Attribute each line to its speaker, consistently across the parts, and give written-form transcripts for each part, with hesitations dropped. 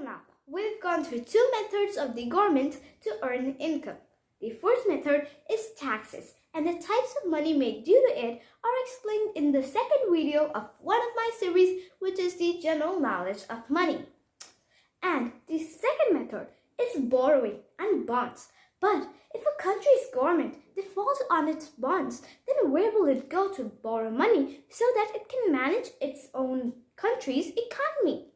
Speaker 1: Now, we've gone through two methods of the government to earn income. The first method is taxes, and the types of money made due to it are explained in the second video of one of my series, which is the general knowledge of money. And the second method is borrowing and bonds. But if a country's government defaults on its bonds, then where will it go to borrow money so that it can manage its own country's economy?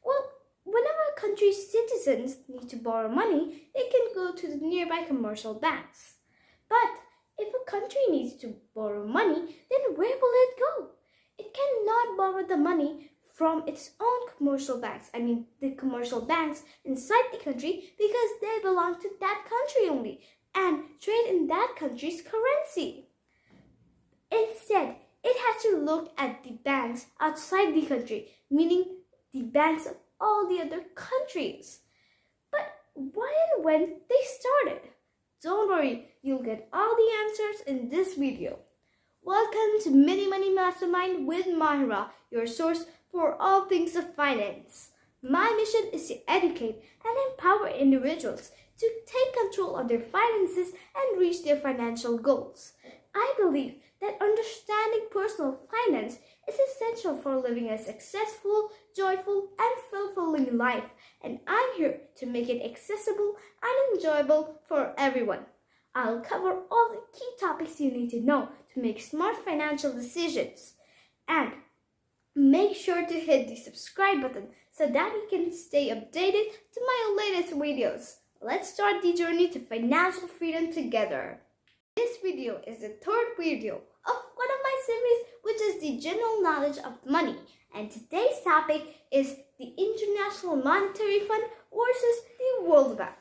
Speaker 1: Well, whenever a country's citizens need to borrow money, they can go to the nearby commercial banks. But if a country needs to borrow money, then where will it go? It cannot borrow the money from its own commercial banks. The commercial banks inside the country, because they belong to that country only and trade in that country's currency. Instead, it has to look at the banks outside the country, meaning the banks of all the other countries. But why and when they started? Don't worry, you'll get all the answers in this video. Welcome to Mini Money Mastermind with Mahira, your source for all things of finance. My mission is to educate and empower individuals to take control of their finances and reach their financial goals. I believe that understanding personal finance is essential for living a successful, joyful, and fulfilling life, and I'm here to make it accessible and enjoyable for everyone. I'll cover all the key topics you need to know to make smart financial decisions. And make sure to hit the subscribe button so that you can stay updated to my latest videos. Let's start the journey to financial freedom together. This video is the third video of one of my series, which is the general knowledge of money. And today's topic is the International Monetary Fund versus the World Bank.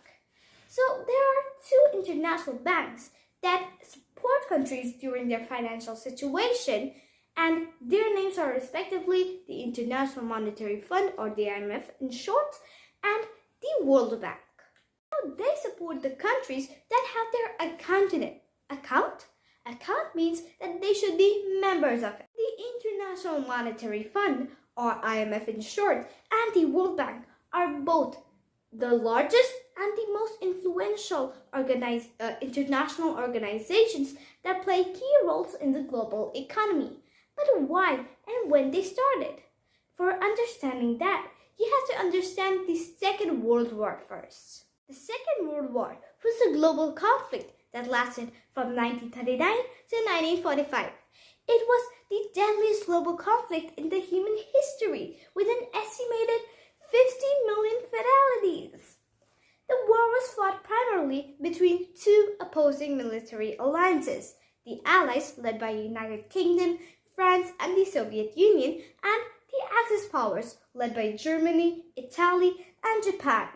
Speaker 1: So there are two international banks that support countries during their financial situation, and their names are respectively the International Monetary Fund, or the IMF in short, and the World Bank. Now, they support the countries that have their account in it. Account means that they should be members of it. The International Monetary Fund, or IMF in short, and the World Bank are both the largest and the most influential international organizations that play key roles in the global economy. But why and when they started? For understanding that, you have to understand the Second World War first. The Second World War was a global conflict that lasted from 1939 to 1945. It was the deadliest global conflict in the human history, with an estimated 50 million fatalities. The war was fought primarily between two opposing military alliances, the Allies led by the United Kingdom, France, and the Soviet Union, and the Axis powers led by Germany, Italy, and Japan.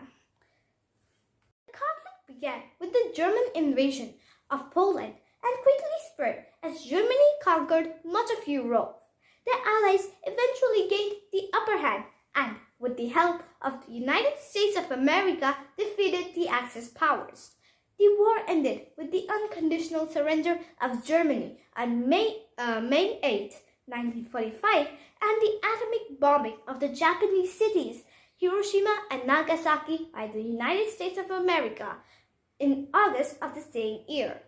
Speaker 1: The conflict began with the German invasion of Poland and quickly spread as Germany conquered much of Europe. The Allies eventually gained the upper hand and, with the help of the United States of America, defeated the Axis powers. The war ended with the unconditional surrender of Germany on May 8, 1945, and the atomic bombing of the Japanese cities Hiroshima and Nagasaki by the United States of America in August of the same year.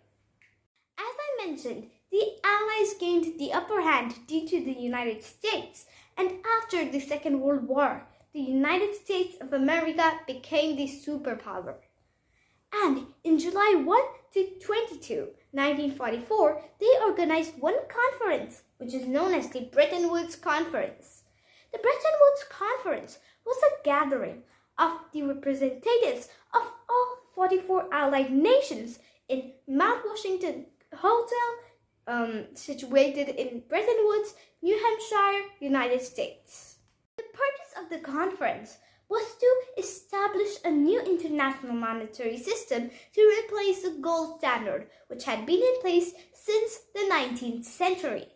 Speaker 1: As I mentioned, the Allies gained the upper hand due to the United States, and after the Second World War, the United States of America became the superpower. And in July 1 to 22, 1944, they organized one conference, which is known as the Bretton Woods Conference. The Bretton Woods Conference was a gathering of the representatives of all 44 allied nations in Mount Washington Hotel, situated in Bretton Woods, New Hampshire, United States. The purpose of the conference was to establish a new international monetary system to replace the gold standard, which had been in place since the 19th century.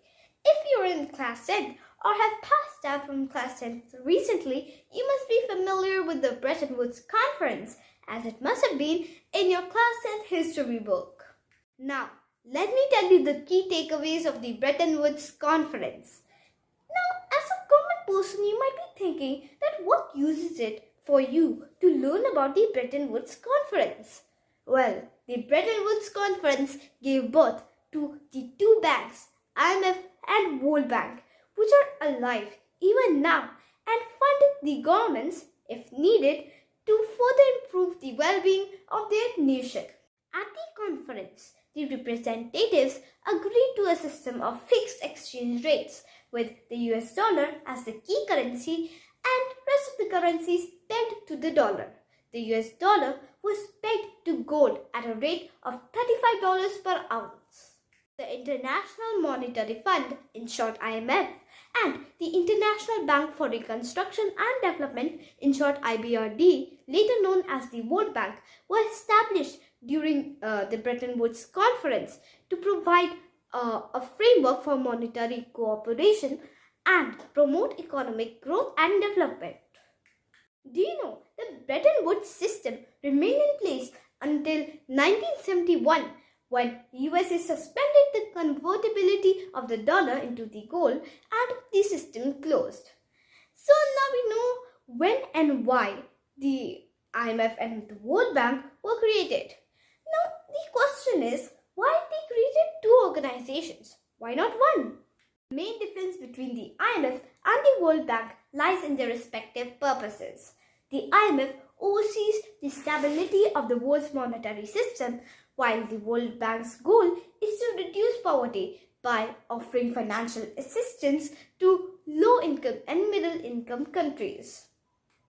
Speaker 1: If you're in class 10 or have passed out from class 10 recently, you must be familiar with the Bretton Woods Conference, as it must have been in your class 10 history book. Now, let me tell you the key takeaways of the Bretton Woods Conference. Now, as a government person, you might be thinking that what use is it for you to learn about the Bretton Woods Conference. Well, the Bretton Woods Conference gave birth to the two banks, IMF and World Bank, which are alive even now and fund the governments, if needed, to further improve the well-being of their nation. At the conference, the representatives agreed to a system of fixed exchange rates with the US dollar as the key currency and rest of the currencies pegged to the dollar. The US dollar was pegged to gold at a rate of $35 per ounce. The International Monetary Fund, in short IMF, and the International Bank for Reconstruction and Development, in short IBRD, later known as the World Bank, were established during the Bretton Woods Conference to provide a framework for monetary cooperation and promote economic growth and development. Do you know the Bretton Woods system remained in place until 1971 when USA suspended the convertibility of the dollar into the gold and the system closed. So now we know when and why the IMF and the World Bank were created. Now the question is, why they created two organizations? Why not one? The main difference between the IMF and the World Bank lies in their respective purposes. The IMF oversees the stability of the world's monetary system, while the World Bank's goal is to reduce poverty by offering financial assistance to low-income and middle-income countries.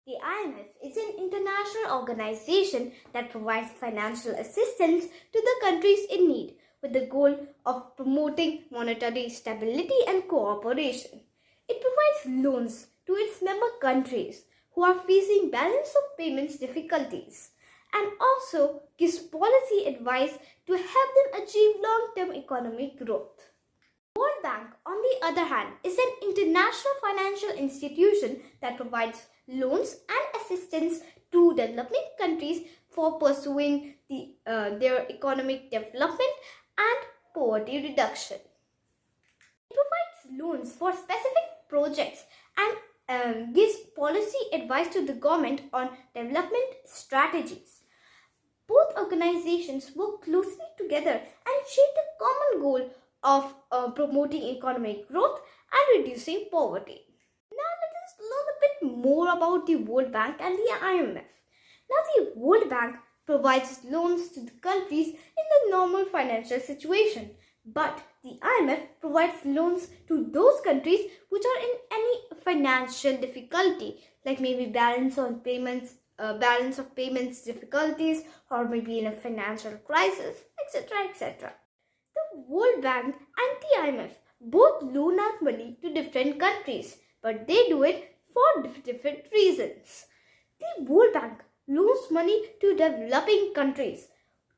Speaker 1: The IMF is an international organization that provides financial assistance to the countries in need with the goal of promoting monetary stability and cooperation. It provides loans to its member countries who are facing balance of payments difficulties and also gives policy advice to help them achieve long-term economic growth. World Bank, on the other hand, is an international financial institution that provides loans and assistance to developing countries for pursuing their economic development and poverty reduction. It provides loans for specific projects and gives policy advice to the government on development strategies. Both organizations work closely together and share the common goal of promoting economic growth and reducing poverty. Now let us learn a bit more about the World Bank and the IMF. Now the World Bank provides loans to the countries in the normal financial situation, but the IMF provides loans to those countries which are in any financial difficulty, like maybe balance of payments difficulties, or maybe in a financial crisis, etc., etc. The World Bank and the IMF both loan out money to different countries, but they do it for different reasons. The World Bank loans money to developing countries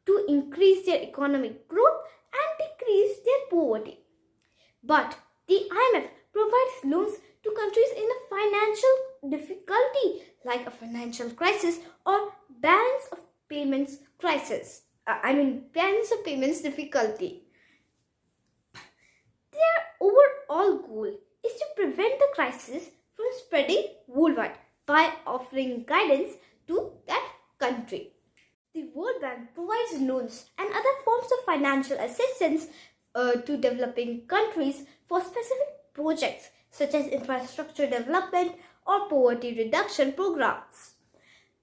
Speaker 1: to increase their economic growth and decrease their poverty. But the IMF provides loans to countries in a financial difficulty, like a financial crisis or balance of payments crisis. Balance of payments difficulty. Their overall goal is to prevent the crisis from spreading worldwide by offering guidance to that country. The World Bank provides loans and other forms of financial assistance to developing countries for specific projects such as infrastructure development or poverty reduction programs.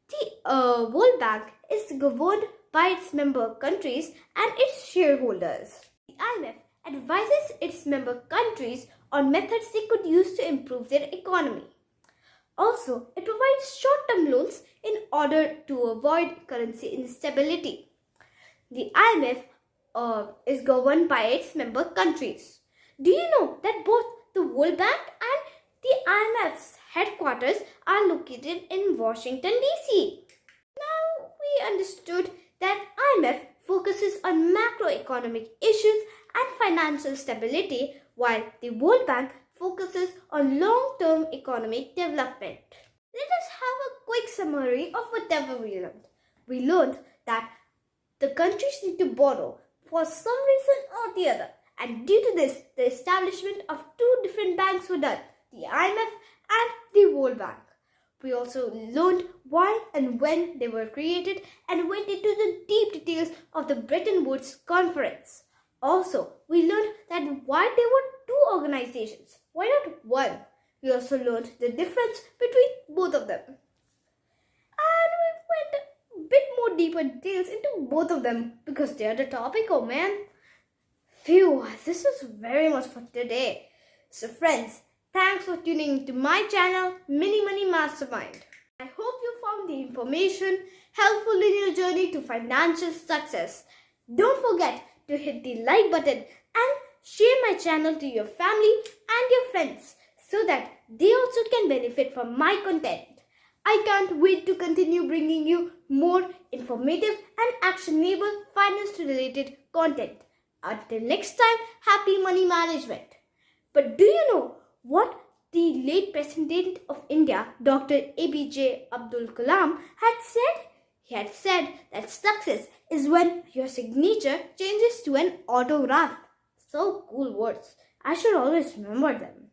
Speaker 1: The World Bank is governed by its member countries and its shareholders. The IMF advises its member countries on methods they could use to improve their economy. Also, it provides short-term loans in order to avoid currency instability. The IMF is governed by its member countries. Do you know that both the World Bank and the IMF's headquarters are located in Washington, D.C.? Now we understood that IMF focuses on macroeconomic issues and financial stability, while the World Bank focuses on long-term economic development. Let us have a quick summary of whatever we learned. We learned that the countries need to borrow for some reason or the other, and due to this, the establishment of two different banks were done, the IMF and the World Bank. We also learned why and when they were created and went into the deep details of the Bretton Woods Conference. Also, we learned that why there were two organizations, why not one? We also learned the difference between both of them. And we went a bit more deeper details into both of them because they are the topic, oh man. Phew, this is very much for today. So friends, thanks for tuning to my channel, Mini Money Mastermind. I hope you found the information helpful in your journey to financial success. Don't forget to hit the like button and share my channel to your family and your friends so that they also can benefit from my content. I can't wait to continue bringing you more informative and actionable finance related content. Until next time, happy money management. But do you know what the late President of India, Dr. APJ Abdul Kalam, had said? He had said that success is when your signature changes to an autograph. So cool words. I should always remember them.